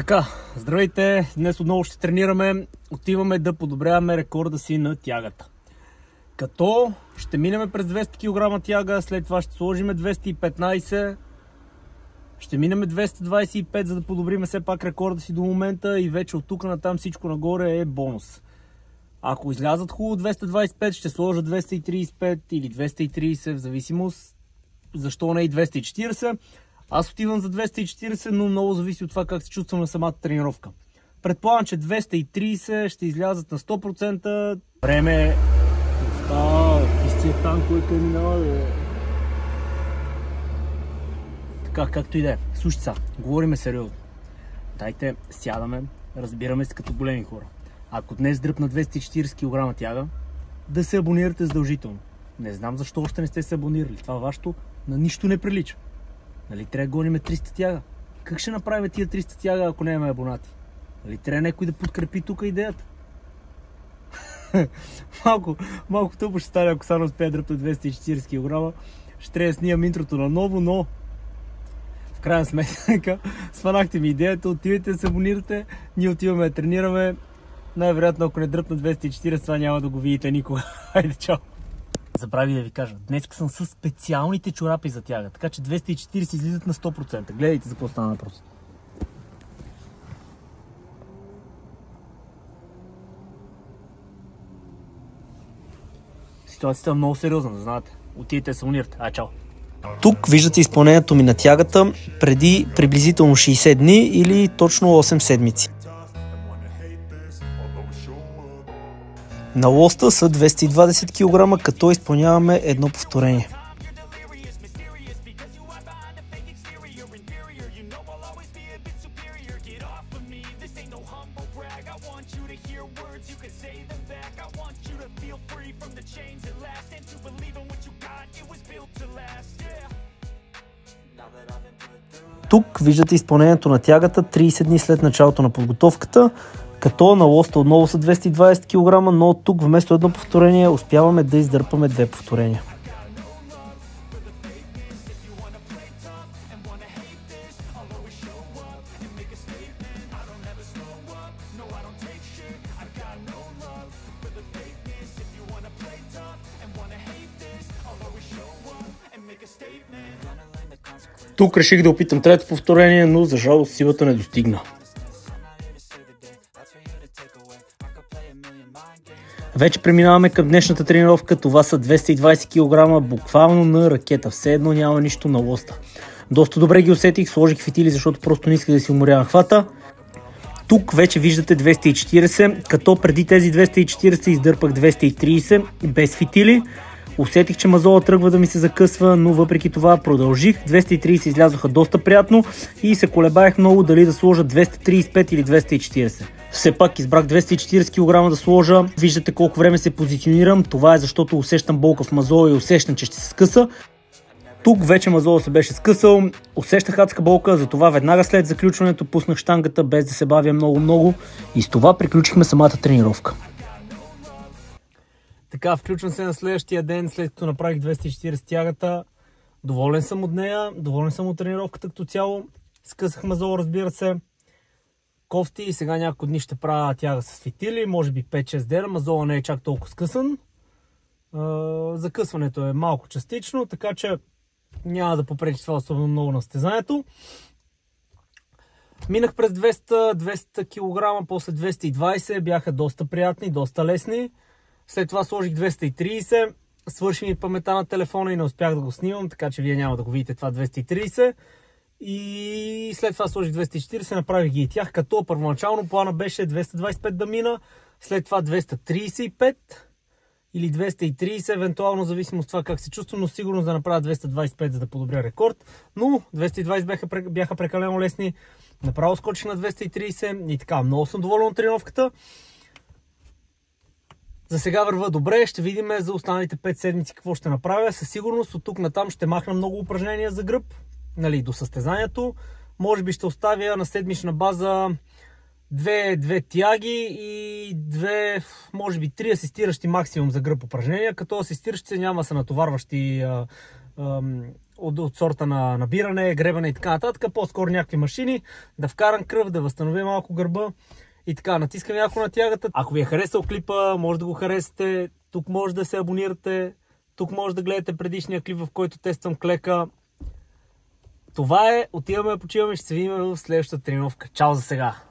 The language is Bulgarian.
Така, здравейте! Днес отново ще тренираме. Отиваме да подобряваме рекорда си на тягата. Като ще минем през 200 кг тяга, след това ще сложим 215, ще минем 225, за да подобрим все пак рекорда си до момента и вече от тук натам всичко нагоре е бонус. Ако излязат хубаво 225, ще сложа 235 или 230, в зависимост, защо не и 240. Аз отивам за 240, но много зависи от това как се чувствам на самата тренировка. Предполагам, че 230 ще излязат на 100%. Време остава, истия танкове къде минава. Така, както и да е. Слушайте сега, говориме сериозно. Дайте, сядаме, разбираме се като големи хора. Ако днес дръпна 240 кг тяга, да се абонирате задължително. Не знам защо още не сте се абонирали. Това вашето на нищо не прилича. Нали трябва да гоним 300 тяга? Как ще направим тия 300 тяга, ако не имаме абонати? Нали трябва някой да подкрепи тук идеята? малко тъпо ще стане, ако само успея да дръпна 240 кг. Ще трябва да снимам интрото наново, но в крайна сметка сванахте ми идеята, отивайте да се абонирате, ние отиваме да тренираме. Най-вероятно, ако не дръпна 240, това няма да го видите никога. Хайде, чао! Забравих да ви кажа, днес съм с специалните чорапи за тяга, така че 240 излизат на 100%. Гледайте за какво стана въпрос. Ситуацията е много сериозна, да знаете. Отидете да се абонирате. Чао! Тук виждате изпълнението ми на тягата преди приблизително 60 дни или точно 8 седмици. На лоста са 220 кг, като изпълняваме едно повторение. Тук виждате изпълнението на тягата 30 дни след началото на подготовката, като на лоста отново са 220 кг, но тук вместо едно повторение успяваме да издърпаме две повторения. Тук реших да опитам трето повторение, но за жалост силата не достигна. Вече преминаваме към днешната тренировка. Това са 220 кг, буквално на ракета. Все едно няма нищо на лоста. Доста добре ги усетих, сложих фитили, защото просто не исках да си уморявам хвата. Тук вече виждате 240, като преди тези 240 издърпах 230 без фитили. Усетих, че мазола тръгва да ми се закъсва, но въпреки това продължих. 230 излязоха доста приятно и се колебаех много дали да сложа 235 или 240. Все пак избрах 240 кг да сложа. Виждате колко време се позиционирам. Това е защото усещам болка в мазола и усещам, че ще се скъса. Тук вече мазола се беше скъсал. Усещах адска болка, затова веднага след заключването пуснах щангата без да се бавя много и с това приключихме самата тренировка. Така, включвам се на следващия ден, след като направих 240 тягата. Доволен съм от нея, доволен съм от тренировката като цяло. Скъсах мазола, разбира се. Кофти и сега няколко дни ще правя тяга с фитили, може би 5-6 дена. Мазола не е чак толкова скъсан. Закъсването е малко частично, така че няма да попречи това особено много на състезанието. Минах през 200 кг, после 220, бяха доста приятни, доста лесни. След това сложих 230, свърши ми паметта на телефона и не успях да го снимам, така че вие няма да го видите това 230. И след това сложих 240, направих ги и тях, като първоначално плана беше 225 да мина, след това 235 или 230, евентуално зависимо от това как се чувствам, но сигурно да направя 225, за да подобря рекорд. Но 220 бяха прекалено лесни, направо скочих на 230 и така, много съм доволен от тренировката. За сега върва добре, ще видим за останалите 5 седмици какво ще направя. Със сигурност от тук натам ще махна много упражнения за гръб, нали, до състезанието. Може би ще оставя на седмична база две тяги и може би 3 асистиращи максимум за гръб упражнения, като асистиращите няма са натоварващи от сорта на набиране, гребане и така нататък. По-скоро някакви машини, да вкарам кръв, да възстановя малко гърба и така. Натискам яко на тягата. Ако ви е харесал клипа, може да го харесате. Тук може да се абонирате. Тук може да гледате предишния клип, в който тествам клека. Това е. Отиваме, почиваме, ще се видим в следващата тренировка. Чао за сега!